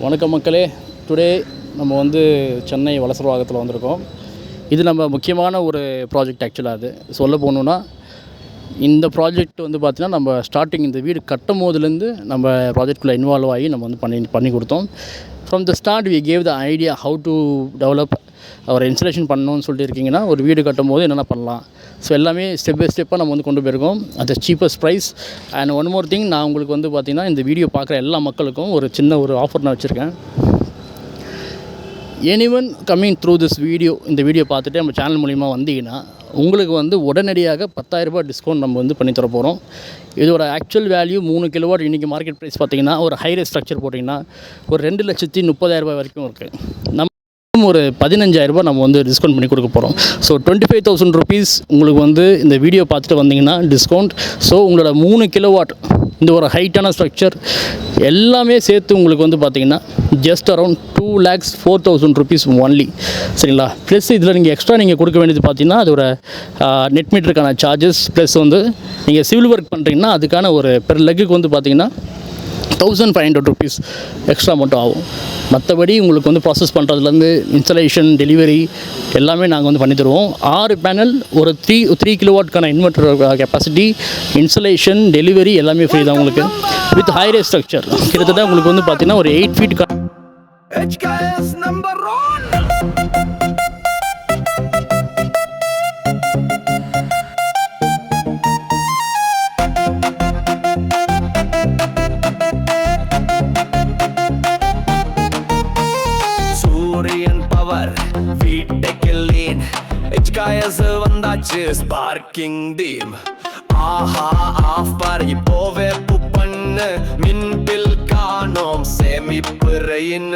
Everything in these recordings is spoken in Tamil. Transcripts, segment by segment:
வணக்கம் மக்களே. டுடே நம்ம வந்து சென்னை வலசரவாகத்தில் வந்திருக்கோம். இது நம்ம முக்கியமான ஒரு ப்ராஜெக்ட். ஆக்சுவலாக அது சொல்ல போகணுன்னா, இந்த ப்ராஜெக்ட் வந்து பார்த்திங்கன்னா நம்ம ஸ்டார்டிங் இந்த வீடு கட்டும் போதுலேருந்து நம்ம ப்ராஜெக்ட்குள்ளே இன்வால்வ் ஆகி நம்ம வந்து பண்ணி கொடுத்தோம். From the start we gave the idea how to develop our installation பண்ணணும்னு சொல்லிட்டு இருக்கீங்கன்னா, ஒரு வீடு கட்டும் போது என்னென்ன பண்ணலாம், ஸோ எல்லாமே ஸ்டெப் பை ஸ்டெப்பாக நம்ம வந்து கொண்டு போயிருக்கோம் at cheapest price. And one more thing, நான் உங்களுக்கு வந்து பார்த்திங்கன்னா இந்த வீடியோ பார்க்குற எல்லா மக்களுக்கும் ஒரு சின்ன ஒரு ஆஃபர் நான் வச்சுருக்கேன். Anyone coming through this video, இந்த வீடியோ பார்த்துட்டு நம்ம சேனல் மூலிமா வந்தீங்கன்னா உங்களுக்கு வந்து உடனடியாக 10,000 ரூபாய் டிஸ்கவுண்ட் நம்ம வந்து பண்ணித்தர போகிறோம். இதோட ஆக்சுவல் வேல்யூ 3 கிலோவாட். இன்றைக்கி மார்க்கெட் ப்ரைஸ் பார்த்திங்கன்னா ஒரு ஹைரேஸ் ஸ்ட்ரக்சர் போட்டிங்கன்னா ஒரு 2,30,000 ரூபாய் வரைக்கும் இருக்குது. நம்ம ஒரு 15,000 ரூபாய் நம்ம வந்து டிஸ்கவுண்ட் பண்ணி கொடுக்க போகிறோம். ஸோ 25,000 ருபீஸ் உங்களுக்கு வந்து இந்த வீடியோ பார்த்துட்டு வந்தீங்கன்னா டிஸ்கவுண்ட். ஸோ உங்களோட 3 கிலோவாட் இந்த ஒரு ஹைட்டான ஸ்ட்ரக்சர் எல்லாமே சேர்த்து உங்களுக்கு வந்து பார்த்திங்கன்னா ஜஸ்ட் அரௌண்ட் 2,04,000 ருபீஸ் ஒன்லி. சரிங்களா? ப்ளஸ் இதில் நீங்கள் எக்ஸ்ட்ரா நீங்கள் கொடுக்க வேண்டியது பார்த்தீங்கன்னா அதோட நெட் மீட்டருக்கான சார்ஜஸ், ப்ளஸ் வந்து நீங்கள் சிவில் ஒர்க் பண்ணுறீங்கன்னா அதுக்கான ஒரு பெர் லெக்குக்கு வந்து பார்த்திங்கன்னா 1,500 ருபீஸ் எக்ஸ்ட்ரா மட்டும் ஆகும். மற்றபடி உங்களுக்கு வந்து ப்ராசஸ் பண்ணுறதுலேருந்து இன்ஸ்டலேஷன், டெலிவரி எல்லாமே நாங்கள் வந்து பண்ணி தருவோம். 6 பேனல், ஒரு 3 கிலோவாட்கான இன்வெர்டர் கெப்பாசிட்டி, இன்ஸ்டலேஷன், டெலிவரி எல்லாமே ஃப்ரீ தான் உங்களுக்கு. வித் ஹைரேஸ் ஸ்ட்ரக்சர் கிட்டத்தட்ட உங்களுக்கு வந்து பார்த்திங்கன்னா ஒரு 8 ஃபீட் வந்தாச்சு ஸ்பார்க்கிங் டீம். ஆஹா ஆஃப் பார் இப்போவே பண்ணு, மின் பில் காணோம் சேமிப்பு ரெயின்.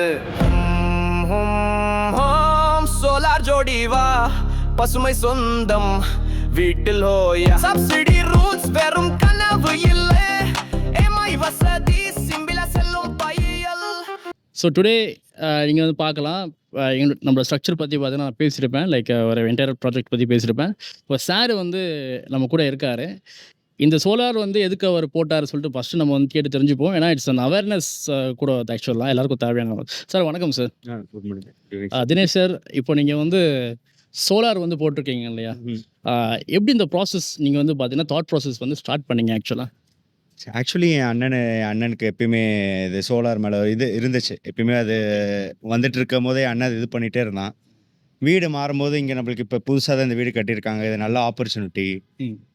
சோலார் ஜோடி வா, பசுமை சொந்தம் வீட்டில் ஹோயா. சப்சிடி ரூல்ஸ் வெறும் கனவு இல்லை, எம்ஐ வசதி சிம்பிளா செல்லும் பையல். ஸோ டுடே நீங்கள் வந்து பார்க்கலாம், நம்மளோட ஸ்ட்ரக்சர் பற்றி பார்த்தீங்கன்னா நான் பேசியிருப்பேன், லைக் ஒரு என்டையர் ப்ராஜெக்ட் பற்றி பேசியிருப்பேன். இப்போ சார் வந்து நம்ம கூட இருக்கார். இந்த சோலார் வந்து எதுக்கு அவர் போட்டார் சொல்லிட்டு ஃபஸ்ட்டு நம்ம வந்து கேட்டு தெரிஞ்சுப்போம். ஏன்னா இட்ஸ் அன் அவேர்னஸ் கூட ஆக்சுவலாக எல்லாருக்கும் தேவையான. சார் வணக்கம் சார். தினேஷ் சார், இப்போ நீங்கள் வந்து சோலார் வந்து போட்டிருக்கீங்க இல்லையா? எப்படி இந்த ப்ராசஸ் நீங்கள் வந்து பார்த்தீங்கன்னா தாட் ப்ராசஸ் வந்து ஸ்டார்ட் பண்ணீங்க? ஆக்சுவலி என் அண்ணனுக்கு எப்பயுமே இது சோலார் மேலே இது இருந்துச்சு. எப்பயுமே அது வந்துட்டு இருக்கும் போதே அண்ணன் இது பண்ணிகிட்டே இருந்தான். வீடு மாறும்போது இங்கே நம்மளுக்கு இப்போ புதுசாக தான் இந்த வீடு கட்டியிருக்காங்க. இது நல்ல ஆப்பர்ச்சுனிட்டி,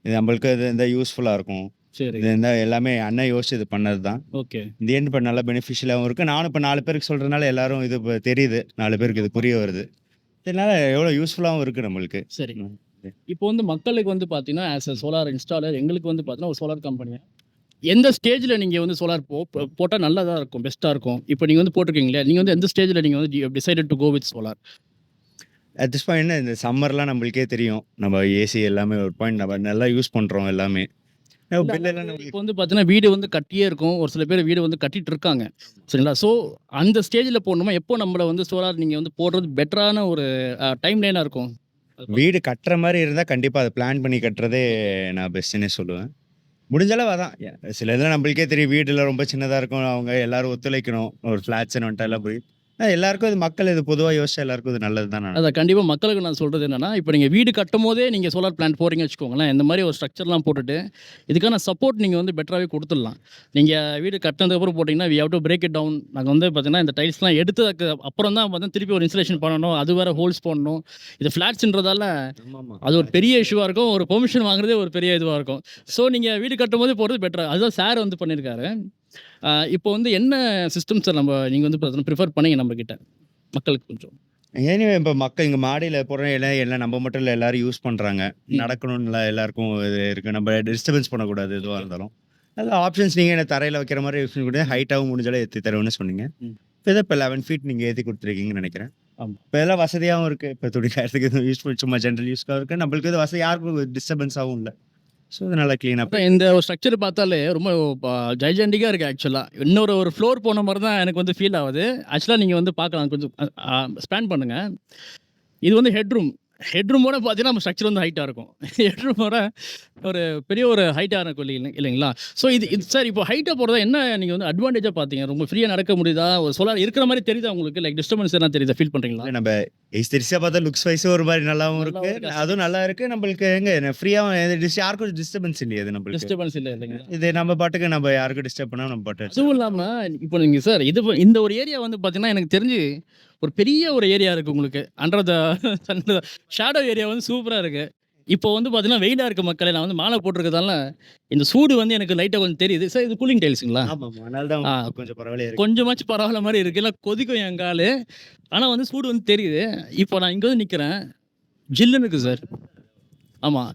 இது நம்மளுக்கு இது இந்த யூஸ்ஃபுல்லாக இருக்கும். சரி, இது இந்த எல்லாமே அண்ணன் யோசிச்சு இது பண்ணது தான். ஓகே. இந்த எண்ட் இப்போ நல்ல பெனிஃபிஷியலாகவும் இருக்குது. நானும் இப்போ 4 பேருக்கு சொல்கிறதுனால எல்லாரும் இது இப்போ தெரியுது, 4 பேருக்கு இது புரிய வருது. இதனால எவ்வளோ யூஸ்ஃபுல்லாகவும் இருக்குது நம்மளுக்கு. சரி, இப்போ வந்து மக்களுக்கு வந்து பார்த்தீங்கன்னா ஆஸ் அ சோலார் இன்ஸ்டாலர் எங்களுக்கு வந்து பார்த்தீங்கன்னா ஒரு சோலார் கம்பெனியாக எந்த ஸ்டேஜில் நீங்கள் வந்து சோலார் போட்டால் நல்லதாக இருக்கும், பெஸ்ட்டாக இருக்கும்? இப்போ நீங்கள் வந்து போட்டிருக்கீங்களே, நீங்கள் வந்து எந்த ஸ்டேஜில் நீங்கள் வந்து decided to go with solar? At this point இந்த சம்மர்லாம் நம்மளுக்கே தெரியும், நம்ம ஏசி எல்லாமே ஒரு பாயிண்ட் நம்ம நல்லா யூஸ் பண்ணுறோம் எல்லாமே. இப்போ வந்து பார்த்தீங்கன்னா வீடு வந்து கட்டியே இருக்கும், ஒரு சில பேர் வீடு வந்து கட்டிட்டு இருக்காங்க. சரிங்களா? ஸோ அந்த ஸ்டேஜில் போடணுமா? எப்போ நம்மளை வந்து சோலார் நீங்கள் வந்து போடுறது பெட்டரான ஒரு டைம் லைனாக இருக்கும்? வீடு கட்டுற மாதிரி இருந்தால் கண்டிப்பாக அதை பிளான் பண்ணி கட்டுறதே நான் பெஸ்ட்டுன்னே சொல்லுவேன். முடிஞ்சளவு அதான். சில இதெல்லாம் நம்மளுக்கே தெரியும், வீட்டில் ரொம்ப சின்னதாக இருக்கும், அவங்க எல்லாரும் ஒத்துழைக்கணும். ஒரு ஃப்ளாட்ஸ்ன்னு வந்துட்டா எல்லாம் போய் எல்லாருக்கும் இது மக்கள் இது பொதுவாக யோசிச்சா எல்லாருக்கும் இது நல்லது தான். அதை கண்டிப்பாக மக்களுக்கு நான் சொல்கிறது என்னென்னா, இப்போ நீங்கள் வீடு கட்டும் போதே நீங்கள் சோலார் பிளான்ட் போகிறீங்க வச்சுக்கோங்களேன், இந்த மாதிரி ஒரு ஸ்ட்ரக்சர்லாம் போட்டுட்டு இதுக்கான சப்போர்ட் நீங்கள் வந்து பெட்டராகவே கொடுத்துடலாம். நீங்கள் வீடு கட்டினதுக்கப்புறம் போட்டிங்கன்னா we have to break it down. நாங்கள் வந்து பார்த்தீங்கன்னா இந்த டைல்ஸ்லாம் எடுத்ததுக்கு அப்புறம் தான் பார்த்தீங்கன்னா திருப்பி ஒரு இன்ஸ்டலேஷன் பண்ணணும், அது வேறு ஹோல்ஸ் போடணும். இது ஃப்ளாட்ஸ்ன்றதால அது ஒரு பெரிய இஷ்யூவாக இருக்கும், ஒரு பெர்மிஷன் வாங்குறதே ஒரு பெரிய இதுவாக இருக்கும். ஸோ நீங்கள் வீடு கட்டும் போதே போகிறது பெட்டராக. அதுதான் சார் வந்து பண்ணியிருக்காரு. இப்போ வந்து என்ன சிஸ்டம் சார் நீங்கள் வந்து பார்த்தீங்கன்னா ப்ரிஃபர் பண்ணீங்க நம்மக்கிட்ட மக்களுக்கு கொஞ்சம்? ஏன்னா இப்போ மக்கள் இங்கே மாடியில் போடுற எல்லாம் நம்ம மட்டும் இல்லை, எல்லாரும் யூஸ் பண்ணுறாங்க. நடக்கணும்னு எல்லாருக்கும் இது இருக்குது, நம்ம டிஸ்டர்பன்ஸ் பண்ணக்கூடாது எதுவாக இருந்தாலும். அது ஆப்ஷன்ஸ் நீங்கள் என்ன தரையில் வைக்கிற மாதிரி யூஸ் பண்ணி ஹைட்டாகவும் முடிஞ்சாலும் ஏற்றி தருவேன்னு சொன்னீங்க. இப்போ 11 ஃபீட் நீங்கள் ஏற்றி கொடுத்துருக்கீங்கன்னு நினைக்கிறேன். இப்போ எல்லாம் வசதியாகவும் இருக்குது. இப்போ துணி காயத்துக்கு எதுவும் யூஸ் பண்ணி சும்மா ஜென்ரல் யூஸ்க்காக இருக்குது. நம்மளுக்கு இது வசதி, யாருக்கும் டிஸ்டர்பன்ஸாகவும் இல்லை. ஸோ இது நல்லா க்ளீனாக இந்த ஒரு ஸ்ட்ரக்சர் பார்த்தாலே ரொம்ப ஜைஜெண்டிக்காக இருக்குது. ஆக்சுவலாக இன்னொரு ஃப்ளோர் போன மாதிரி தான் எனக்கு வந்து ஃபீல் ஆகுது. ஆக்சுவலாக நீங்கள் வந்து பார்க்கலாம், கொஞ்சம் ஸ்பேன் பண்ணுங்கள். இது வந்து ஹெட்ரூம். ஹெட்ரூமோட பார்த்தீங்கன்னா நம்ம ஸ்ட்ரக்சர் வந்து ஹைட்டாக இருக்கும். ஹெட்ரூமோட ஒரு பெரிய ஒரு ஹைட்டாக இருக்கும் இல்லைங்களா? ஸோ இது சார் இப்போ ஹைட்டாக போகிறதா என்ன நீங்கள் வந்து அட்வான்டேஜாக பார்த்தீங்க? ரொம்ப ஃப்ரீயாக நடக்க முடியுதா? ஒரு சோலார் இருக்கிற மாதிரி தெரியுதா உங்களுக்கு? லைக் டிஸ்டர்பன்ஸ் எதனா தெரியுதா? ஃபீல் பண்ணுறீங்களா? நம்ம எஸ்தெரிசா பார்த்தா லுக்ஸ் வைஸ் ஒரு மாதிரி நல்லாவும் இருக்கு. நல்லாவும் இருக்கு. அதுவும் நல்லா இருக்கு. நம்மளுக்கு எங்க ஃப்ரீயாவும் யாருக்கும் டிஸ்டர்பன்ஸ் இல்லையே அது நம்மளுக்கு. டிஸ்டர்பன்ஸ் இல்லை இல்லைங்களா? இது நம்ம பாட்டுக்கு நம்ம யாருக்கும் டிஸ்டர்ப் பண்ணாம நம்ம பாட்டு அதுவும் இல்லாமல் இப்போ நீங்கள் சார் இந்த ஒரு ஏரியா வந்து பார்த்தீங்கன்னா எனக்கு தெரிஞ்சு ஒரு பெரிய ஒரு ஏரியா இருக்குது உங்களுக்கு. அண்டர் த ஷேடோ ஏரியா வந்து சூப்பராக இருக்குது. இப்போ வந்து பார்த்தீங்கன்னா வெயிலாக இருக்க மக்களே, நான் வந்து மாலை போட்டிருக்கிறதால இந்த சூடு வந்து எனக்கு லைட்டாக கொஞ்சம் தெரியுது. சார் இது கூலிங் டைல்ஸுங்களா? ஆமா அதனால தான் ஆ. கொஞ்சம் பரவாயில்லையா இருக்கு. கொஞ்சமாச்சும் பரவாயில்ல மாதிரி இருக்குது. இல்லை கொதிக்கும் என் காலு. ஆனால் வந்து சூடு வந்து தெரியுது. இப்போ நான் இங்கே வந்து நிற்கிறேன். ஜில்லுன்னு இருக்குது சார். ஆமாம்,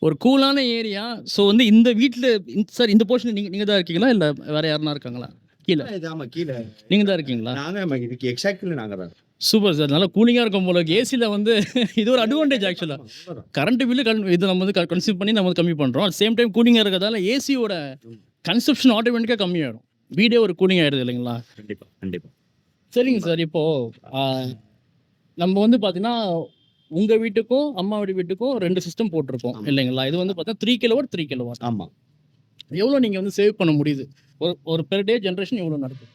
ஒரு கூலான ஏரியா. ஸோ வந்து இந்த வீட்டில் சார் இந்த போர்ஷன் நீங்கள் தான் இருக்கீங்களா, இல்லை வேறு யாருனா இருக்காங்களா கீழே? இது ஆமா கீழே நீங்கள் தான் இருக்கீங்களா? நாங்க இதுக்கு எக்ஸாக்ட்லி நாங்க தான். Super sir. நல்லா கூலிங்காக இருக்கும் போல. ஏசியில் வந்து இது ஒரு அட்வான்டேஜ் ஆக்சுவலாக. கரண்ட் பில்லு இது நம்ம வந்து கன்சியூம் பண்ணி நம்ம வந்து கம்மி பண்ணுறோம். அட் சேம் டைம் கூலிங்காக இருக்கிறதால ஏசியோட கன்சப்ஷன் ஆட்டோமேட்டிக்காக கம்மியாகிடும். வீடே ஒரு கூலிங் ஆகிடுது இல்லைங்களா? கண்டிப்பா கண்டிப்பா. சரிங்க சார். இப்போது நம்ம வந்து பார்த்தீங்கன்னா உங்கள் வீட்டுக்கும் அம்மாவோட வீட்டுக்கும் 2 சிஸ்டம் போட்டிருக்கோம் இல்லைங்களா? இது வந்து பார்த்தீங்கன்னா 3 கிலோவாட் 3 கிலோவாட். ஆமா. எவ்வளோ நீங்கள் வந்து சேவ் பண்ண முடியுது? ஒரு பெர் டே ஜென்ரேஷன் எவ்வளோ நடக்குது?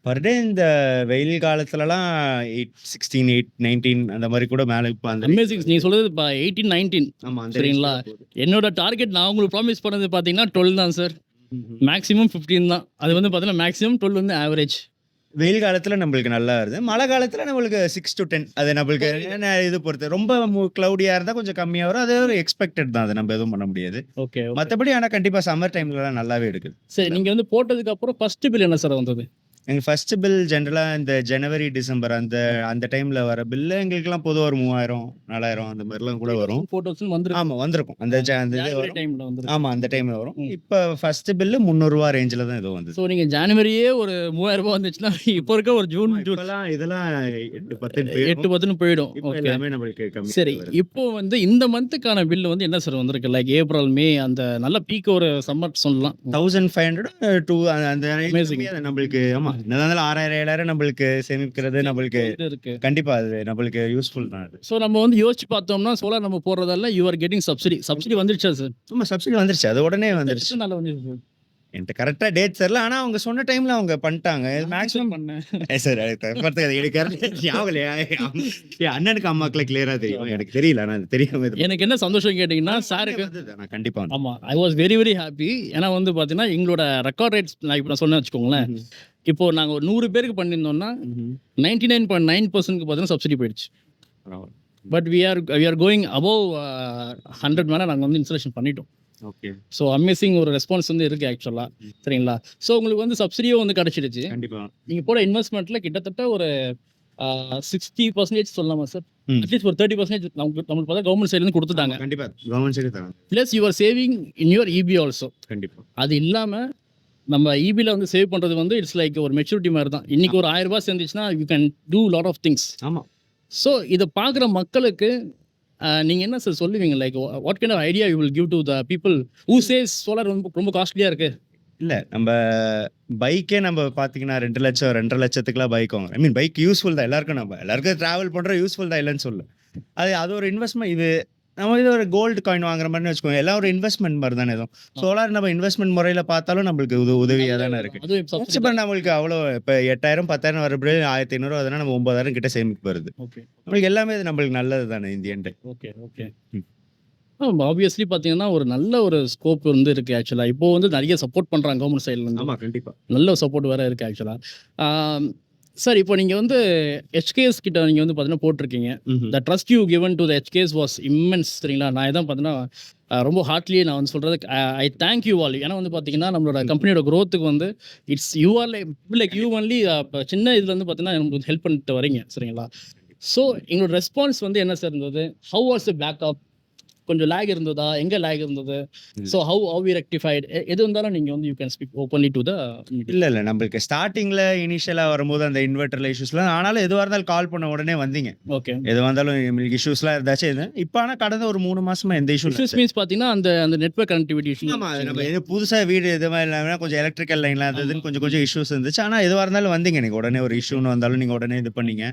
பர் டே இந்த வெயில் காலத்துலலாம் 816 819 அந்த மாதிரி கூட மேலே இப்போ அந்த அமேசிங். நீங்கள் சொல்கிறது இப்போ 18 19 ஆமா அந்த சரிங்களா? என்னோட டார்கெட் நான் உங்களுக்கு ப்ராமிஸ் பண்ணது பார்த்தீங்கன்னா 12 தான் சார். மேக்ஸிமம் 15 தான். அது வந்து பார்த்தீங்கன்னா மேக்ஸிமம் 12 வந்து ஆவரேஜ். வெயில் காலத்துல நம்மளுக்கு நல்லா வருது. மழை காலத்துல நம்மளுக்கு 6 to 10 அது நம்மளுக்கு இது பொறுத்து. ரொம்ப கிளவுடியா இருந்தா கொஞ்சம் கம்மியா வரும். அது ஒரு எக்ஸ்பெக்டட் தான். அது நம்ம எதுவும் பண்ண முடியாது. ஓகே. மற்றபடி ஆனால் கண்டிப்பா சம்மர் டைம்லலாம் நல்லாவே எடுக்குது. சரி, நீங்கள் வந்து போட்டதுக்கு அப்புறம் ஃபர்ஸ்ட் பில் என்ன சார் வந்தது? எங்க ஃபர்ஸ்ட் பில் ஜென்ரலா இந்த ஜனவரி டிசம்பர் அந்த டைம்ல வர பில்லு எங்களுக்குலாம் பொதுவா ஒரு 3000 4000 அந்த மாதிரிலாம் கூட வரும். ஃபோட்டோஸ் வந்து ஆமா வந்திருக்கும். அந்த இது வரும். டைமில் வந்து. ஆமா அந்த டைம்ல வரும். இப்போ ஃபர்ஸ்ட் பில்லு 300 ரூபா ரேஞ்சில தான் ஏதோ வந்தது. ஸோ நீங்கள் ஜனவரியே ஒரு 3000 ரூபாய் வந்துச்சுன்னா இப்போ இருக்க ஒரு ஜூன் இப்பெல்லாம் இதெல்லாம் 8 8 10 போயிடும். இப்போ ஓகே. எல்லாமே நம்மளுக்கு கம்மி. சரி, இப்போ வந்து இந்த மந்த்துக்கான பில் வந்து என்ன சார் வந்திருக்கு? லைக் ஏப்ரல் மே அந்த நல்ல பீக் ஒரு சம்மர் சொல்லலாம். 1500 to அந்த Amazing. நம்மளுக்கு ஆமா என்னதான் இருந்தாலும் 6000 7000 நம்மளுக்கு சேமிக்கிறது நம்மளுக்கு இது இருக்கு. கண்டிப்பா அது நம்மளுக்கு யூஸ்ஃபுல் தான் அது. ஸோ நம்ம வந்து யோசிச்சு பார்த்தோம்னா சோலார் நம்ம போடுறதால யூ ஆர் கெட்டிங் சப்சிடி வந்துருச்சா சார்? ஆமா சப்சிடி வந்துருச்சு. அது உடனே வந்துருச்சு. எத்தனை நாள்ல வந்துருச்சு சார்? என்கிட்ட கரெக்டா டேட் தெரியல. ஆனா அவங்க சொன்ன டைம்ல அவங்க பண்ணிட்டாங்க. மேக்ஸிமம் பண்ணேன். சார் எனக்கு கரெக்டா ஞாபகம் இல்லையா? என் அண்ணனுக்கு அம்மாக்குள்ள கிளியரா தெரியும். எனக்கு தெரியல. ஆனா அது தெரியாம எனக்கு என்ன சந்தோஷம் கேட்டிங்கன்னா சாருக்கு. நான் கண்டிப்பா வந்தேன். ஆமாம், I was very very happy. ஏன்னா வந்து பார்த்தீங்கன்னா எங்களோட ரெக்கார்ட் ரேட்ஸ் நான் இப்போ நான் சொன்னேன் வச்சுக்கோங்களேன். இப்போ நாங்கள் ஒரு 100 பேருக்கு பண்ணியிருந்தோம்னா 99.9%க்கு பார்த்தீங்கன்னா சப்சிடி போயிடுச்சு. But we are going above 100 மேலே நாங்கள் வந்து இன்ஸ்டாலேஷன் பண்ணிட்டோம். ஓகே. ஸோ அமேசிங் ஒரு ரெஸ்பான்ஸ் வந்து இருக்குது ஆக்சுவலாக. சரிங்களா? ஸோ உங்களுக்கு வந்து சப்சிடியும் வந்து கிடச்சிடுச்சு. கண்டிப்பா. நீங்கள் போட இன்வெஸ்ட்மெண்ட்டில் கிட்டத்தட்ட ஒரு 60% சொல்லலாமா சார்? அட்லீஸ்ட் ஒரு 30% நம்மளுக்கு பார்த்தா கவர்மெண்ட் சைட்லேருந்து கொடுத்துட்டாங்க. கண்டிப்பா கவர்மெண்ட் சைடு தராங்க. Plus you are saving in your EB also. கண்டிப்பா. அது இல்லாமல் நம்ம இபியில் வந்து சேவ் பண்ணுறது வந்து இட்ஸ் லைக் ஒரு மெச்சூரிட்டி மாதிரி தான். இன்றைக்கி ஒரு 1000 ரூபாய் சேர்ந்துச்சுன்னா you can do lot of things. ஆமா. ஸோ இதை பார்க்குற மக்களுக்கு நீங்கள் என்ன சார் சொல்லுவீங்க? Like what kind of idea you will give to the people who says solar ரொம்ப காஸ்ட்லியாக இருக்குது? இல்ல நம்ம பைக்கே நம்ம பாத்தீங்கன்னா 2 லட்சம் 2.5 லட்சத்துக்குலாம் பைக் வாங்குறோம். ஐ மீன் பைக் யூஸ்ஃபுல் தான். எல்லாருக்கும் டிராவல் பண்றோம் யூஸ்ஃபுல் தான் இல்லைன்னு சொல்லு. அது ஒரு இன்வெஸ்ட்மெண்ட். இது நம்ம இது ஒரு கோல்டு காயின் வாங்குற மாதிரி வச்சுக்கோங்க. எல்லாம் ஒரு இன்வெஸ்ட்மெண்ட் மாதிரி தானே. எதுவும் சோலார் நம்ம இன்வெஸ்ட்மெண்ட் முறையில பார்த்தாலும் நம்மளுக்கு உதவியாக தானே இருக்கு. அதுவும் subsidy. இப்போ நம்மளுக்கு அவ்வளோ இப்போ 8000 10,000 வரப்போ 1500 அதனால் நம்ம 9000 கிட்ட சேமிப்பு வருது. ஓகே. நம்மளுக்கு எல்லாமே இது நம்மளுக்கு நல்லது தானே இந்த எண்டு. ஓகே. ஓகே. ஆப்வியஸ்லி பார்த்தீங்கன்னா ஒரு நல்ல ஒரு ஸ்கோப் வந்து இருக்குது ஆக்சுவலாக. இப்போ வந்து நிறைய சப்போர்ட் பண்ணுறாங்க கவர்மெண்ட் சைட்லேருந்து. ஆமா கண்டிப்பா. நல்ல சப்போர்ட் வேறு இருக்குது ஆக்சுவலாக. சார் இப்போ நீங்கள் வந்து HKS கிட்ட நீங்கள் வந்து பார்த்தீங்கன்னா போட்டிருக்கீங்க. The trust you given to the HKS was immense. சரிங்களா? நான் இதான் பார்த்தீங்கன்னா ரொம்ப ஹார்ட்லியே நான் வந்து சொல்கிறது ஐ தேங்க் யூ ஆல். ஏன்னா வந்து பார்த்தீங்கன்னா நம்மளோட கம்பெனியோட க்ரோத்துக்கு வந்து it's you are like you only சின்ன இதில் வந்து பார்த்தீங்கன்னா நமக்கு ஹெல்ப் பண்ணிட்டு வரீங்க. சரிங்களா? ஸோ எங்களோட ரெஸ்பான்ஸ் வந்து என்ன சார் இருந்தது? How was the backup? கொஞ்சம் லேக் இருந்ததா? எங்கே லேக் இருந்தது? So how we rectified? எது இருந்தாலும் நீங்கள் வந்து you can speak openly to the. இல்லை நம்மளுக்கு ஸ்டார்டிங்கில் இனிஷியலாக வரும்போது அந்த இன்வெர்டரில் இஷ்யூஸ்லாம் ஆனாலும் எதுவாக இருந்தாலும் கால் பண்ண உடனே வந்தீங்க. ஓகே. எதுவாக இருந்தாலும் எங்களுக்கு இஷ்யூஸ்லாம் இருந்தாச்சு. இப்போ ஆனால் கடந்த ஒரு 3 மாசமா எந்த இஷ்யூஸ் மீன்ஸ் பார்த்தீங்கன்னா அந்த நெட்வொர்க் கனெக்டிவிட்டி இஷ்யூ. ஆமாம். நம்ம எது புதுசாக வீடு எதுவாக இல்லாமல் கொஞ்சம் எலக்ட்ரிக்கல் லைன்லாம் இருந்ததுன்னு கொஞ்சம் இஷ்யூஸ் இருந்துச்சு. ஆனால் எதுவாக இருந்தாலும் வந்தீங்க. நீங்கள் உடனே ஒரு இஷ்யூன்னு வந்தாலும் நீங்கள் உடனே இது பண்ணீங்க.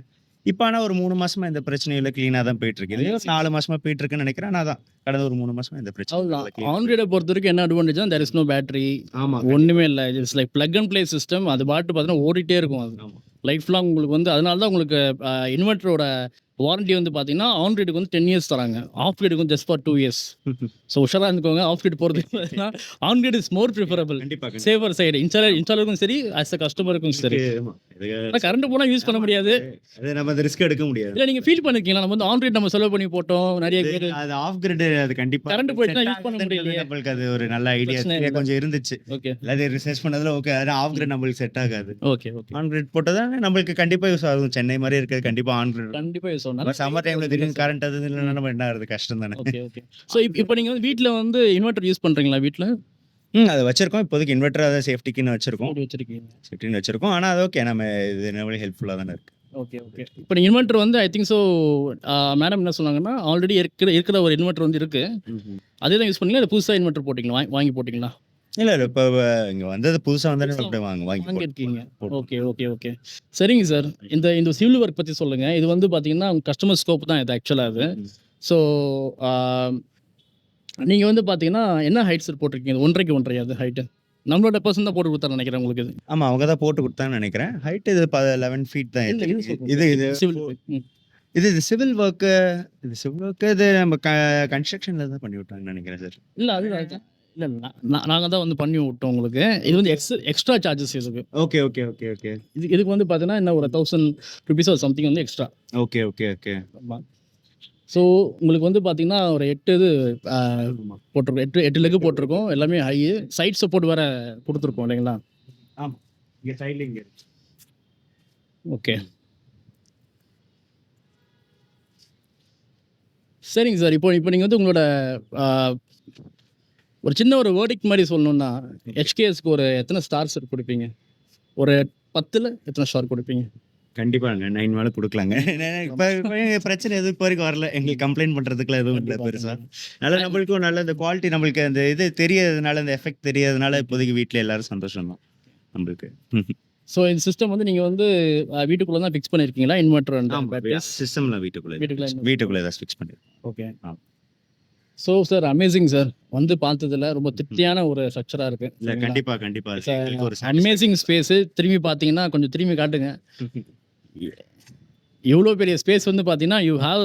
இப்போ ஆனால் ஒரு 3 மாசமா இந்த பிரச்சனை இல்லை, க்ளீனாக தான் போயிட்டு இருக்கு. இது ஒரு 4 மாசமா போயிட்டு இருக்குன்னு நினைக்கிறேன். ஆனால் அதான் கடந்த ஒரு 3 மாசமா இந்த பிரச்சனை இல்லை. அவ்வளோதான். ஆண்ட்ராய்டை பொறுத்த வரைக்கும் என்ன advantage, there is no battery, ஆமா ஒன்றுமே இல்லை. It's like plug and play system. அது பாட்டு பார்த்தீங்கன்னா ஓடிட்டே இருக்கும். அது ஆமா. லைஃப் லாங் உங்களுக்கு வந்து அதனால தான் உங்களுக்கு இன்வெர்ட்டரோட வாரண்டி வந்து பார்த்தீங்கன்னா ஆன் கிரிடுக்கு வந்து 10 இயர்ஸ் தராங்க, ஆஃப் கிரிடுக்கு வந்து ஜஸ்ட் ஃபார் 2 இயர்ஸ். ஸோ உஷாராக இருந்துக்கோங்க. ஆஃப் கிரிட் போகிறதுக்கு பார்த்தீங்கன்னா on grid is more preferable, கண்டிப்பா சேவர் சைடு. இன்ஸ்டாலருக்கும் சரி, ஆஸ் அ கஸ்டமருக்கும் சரி. ஆனால் கரண்ட் போனால் யூஸ் பண்ண முடியாது. அது நம்ம அந்த ரிஸ்க் எடுக்க முடியாது. இல்லை நீங்கள் ஃபீல் பண்ணிருக்கீங்களா, நம்ம வந்து ஆன் கிரிட் நம்ம செலவு பண்ணி போட்டோம் நிறைய பேர், அது ஆஃப் கிரிட், அது கண்டிப்பா கரண்ட் போயிட்டுனா யூஸ் பண்ண முடியலையே. நம்மளுக்கு அது ஒரு நல்ல ஐடியா பிரச்சனை இல்லை. கொஞ்சம் இருந்துச்சு. ஓகே அது ரிசர்ச் பண்ணதுல ஓகே, அது ஆஃப் கிரிட் நம்மளுக்கு செட் ஆகாது. ஓகே ஓகே ஆன் கிரிட் போட்டதா நம்மளுக்கு கண்டிப்பா யூஸ் ஆகும். சென்னை மாதிரி இருக்கிறது கண்டிப்பா ஆன் கிரிட். கண்டிப்பாக யூஸ் ஆகும். சம்மர் டைம்ல திடீர்னு கரண்ட் அது இல்லைன்னா நம்ம என்ன ஆகுது, கஷ்டம் தானே. Okay okay. ஸோ இப்போ நீங்கள் வந்து வீட்டில் வந்து இன்வெர்ட்டர் யூஸ் பண்ணுறீங்களா? வீட்டில் அது வச்சிருக்கோம். இப்போதைக்கு இன்வெர்டர் அதை சேஃப்டிக்குன்னு வச்சிருக்கோம். வச்சிருக்கீங்க. சேஃப்டின்னு வச்சிருக்கோம். ஆனால் அது ஓகே, நம்ம இது என்ன ஹெல்ப்ஃபுல்லாக தானே இருக்கு. Okay okay. இப்போ நீங்கள் இன்வெர்ட்டர் வந்து ஐ திங்க் ஸோ மேடம் என்ன சொன்னாங்கன்னா, ஆல்ரெடி இருக்கிற ஒரு இன்வெர்ட்டர் வந்து இருக்குது, அதே தான் யூஸ் பண்ணீங்களா, இல்லை புதுசாக இன்வெர்ட்டர் போட்டிங்களா, வாங்கி போட்டிங்களா? இல்லை இல்லை, இப்போ இங்கே வந்தது புதுசாக வந்தாலும் அப்படியே வாங்கி வாங்கியிருக்கீங்க. போட்டோம். Okay okay okay. சரிங்க சார். இந்த சிவில் ஒர்க் பற்றி சொல்லுங்கள். இது வந்து பார்த்தீங்கன்னா கஸ்டமர் ஸ்கோப் தான் இது ஆக்சுவலாக அது. ஸோ நீங்கள் வந்து பார்த்தீங்கன்னா என்ன ஹைட் சார் போட்டிருக்கீங்க? 1.5 1.5 அது ஹைட்டு நம்மளோட பர்சன் தான் போட்டு கொடுத்தாரு நினைக்கிறேன் உங்களுக்கு. இது ஆமாம், அவங்க தான் போட்டு கொடுத்தான்னு நினைக்கிறேன். ஹைட் இது 11 ஃபீட் தான். இல்ல, இது இது சொல்றேன். இது இது சிவில் இது சிவில் ஒர்க்கு. இது சிவில் ஒர்க்கு, இது நம்ம கன்ஸ்ட்ரக்ஷனில் தான் பண்ணி விட்டாங்கன்னு நினைக்கிறேன் சார். இல்லை அது இல்லை, நாங்கள் தான் வந்து பண்ணி விட்டோம் உங்களுக்கு. இது வந்து எக்ஸ்ட்ரா சார்ஜஸ் இதுக்கு. ஓகே ஓகே ஓகே ஓகே இதுக்கு வந்து பார்த்தீங்கன்னா என்ன ஒரு 1000 rupees ஒரு சம்திங் வந்து extra. Okay okay okay. So உங்களுக்கு வந்து பார்த்தீங்கன்னா ஒரு 8 இது போட்டிருக்கோம், 8 லெக்கு போட்டிருக்கோம். எல்லாமே ஹை சைட் சப்போர்ட் வேறு கொடுத்துருக்கோம் இல்லைங்களா? ஆமாம், இங்கே சைடில் இங்கே. ஓகே சரிங்க சார். இப்போ நீங்கள் வந்து உங்களோட ஒரு சின்ன ஒரு வேர்டிக்ட் மாதிரி சொல்லணும்னா, HKSக்கு ஒரு எத்தனை ஸ்டார்ஸ் கொடுப்பீங்க? ஒரு 10ல் எத்தனை ஸ்டார் கொடுப்பீங்க? கண்டிப்பாங்க 9 மேலே கொடுக்கலாங்க. இப்போ பிரச்சனை எதுவும் இப்போ வரைக்கும் வரல. எங்களுக்கு கம்ப்ளைண்ட் பண்ணுறதுக்குலாம் எதுவும் இல்லை பெருசாக. நல்ல நம்மளுக்கும் நல்ல இந்த குவாலிட்டி நம்மளுக்கு அந்த இது தெரியறதுனால, இந்த எஃபெக்ட் தெரியறதுனால இப்போதைக்கு வீட்டில் எல்லாரும் சந்தோஷம் தான் நம்மளுக்கு. ஸோ இந்த சிஸ்டம் வந்து நீங்கள் வந்து வீட்டுக்குள்ளே தான் ஃபிக்ஸ் பண்ணியிருக்கீங்களா? இன்வெர்ட்டர் சிஸ்டம்ல வீட்டுக்குள்ளே தான் ஃபிக்ஸ் பண்ணிருக்கோம். Okay. So sir amazing sir. வந்து பார்த்ததுல ரொம்ப திருப்தியான ஒரு ஸ்ட்ரக்சராக இருக்குது. இல்லை கண்டிப்பாக கண்டிப்பாக ஒரு அமேசிங் ஸ்பேஸு. திரும்பி பார்த்தீங்கன்னா கொஞ்சம் திரும்பி காட்டுங்க. எவ்வளோ பெரிய ஸ்பேஸ் வந்து பார்த்தீங்கன்னா யூ ஹாவ்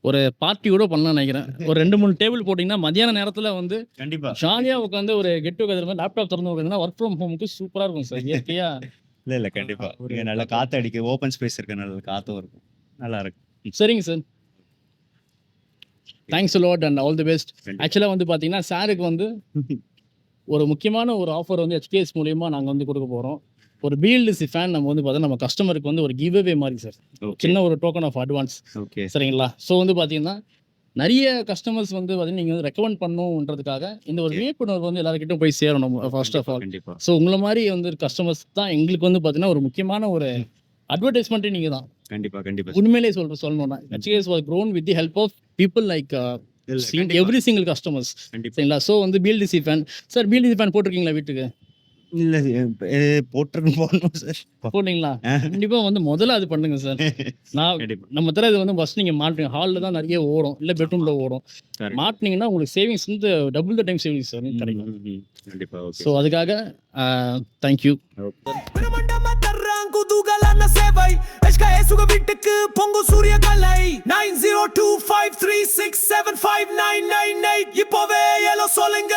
ஒரு பார்ட்டி கூட பண்ணலாம்னு நினைக்கிறேன். ஒரு 2-3 டேபிள் போட்டிங்கன்னா மதியான நேரத்தில் வந்து கண்டிப்பாக ஜாலியாக உட்காந்து ஒரு கெட் டுகெதர் மாதிரி லேப்டாப் திறந்து உட்காந்துன்னா ஒர்க் ஃப்ரம் ஹோமுக்கு சூப்பராக இருக்கும் சார். இயற்கையாக இல்லை கண்டிப்பாக இங்கே நல்லா காற்று அடிக்க, ஓப்பன் ஸ்பேஸ் இருக்க, நல்ல காற்றும் இருக்கும், நல்லா இருக்கும். சரிங்க sir. Thanks lot and all the best. ஆக்சுவலாக வந்து பார்த்தீங்கன்னா சாருக்கு வந்து ஒரு முக்கியமான ஒரு ஆஃபர் வந்து HKS மூலியமாக நாங்கள் வந்து கொடுக்க போகிறோம். ஒரு BLDC ஃபேன் நம்ம வந்து பார்த்தீங்கன்னா நம்ம கஸ்டமருக்கு வந்து ஒரு கிவ் அவே மாதிரி சார், சின்ன ஒரு டோக்கன் ஆஃப் அட்வான்ஸ். ஓகே சரிங்களா? ஸோ வந்து பார்த்தீங்கன்னா நிறைய கஸ்டமர்ஸ் வந்து பார்த்தீங்கன்னா நீங்கள் வந்து ரெக்கமெண்ட் பண்ணணுன்றதுக்காக இந்த ஒரு விழிப்புணர்வு வந்து எல்லாருக்கிட்டும் போய் சேரணும் ஃபர்ஸ்ட் ஆஃப் ஆல். கண்டிப்பாக ஸோ உங்களை மாதிரி வந்து கஸ்டமர்ஸ் தான் எங்களுக்கு வந்து பார்த்தீங்கன்னா ஒரு முக்கியமான ஒரு அட்வர்டைஸ்மெண்ட்டே நீங்கள் தான். கண்டிப்பாக உண்மையிலே சொல்லணும்னா HKS was grown with the help of people like every single customers. கண்டிப்பாக சரிங்களா? ஸோ வந்து BLDC fan sir, BLDC fan போட்டிருக்கீங்களா வீட்டுக்கு? இல்லை போடணும் சார். போட்டீங்களா? கண்டிப்பாக வந்து முதல்ல அது பண்ணுங்க சார். நான் கண்டிப்பாக நம்ம தர இது வந்து ஃபஸ்ட் நீங்கள் மாட்டுங்க. ஹாலில் தான் நிறைய ஓடும், இல்லை பெட்ரூமில் ஓடும். மாட்டினீங்கன்னா உங்களுக்கு சேவிங்ஸ் வந்து double the time savings sir கிடைக்கும். கண்டிப்பாக ஓகே. ஸோ அதுக்காக தேங்க்யூ. குதூகலான சேவை HKS உங்க வீட்டுக்கு பொங்கும் சூரிய கலை 9025367599 இப்போவே எலோ சொல்லுங்க.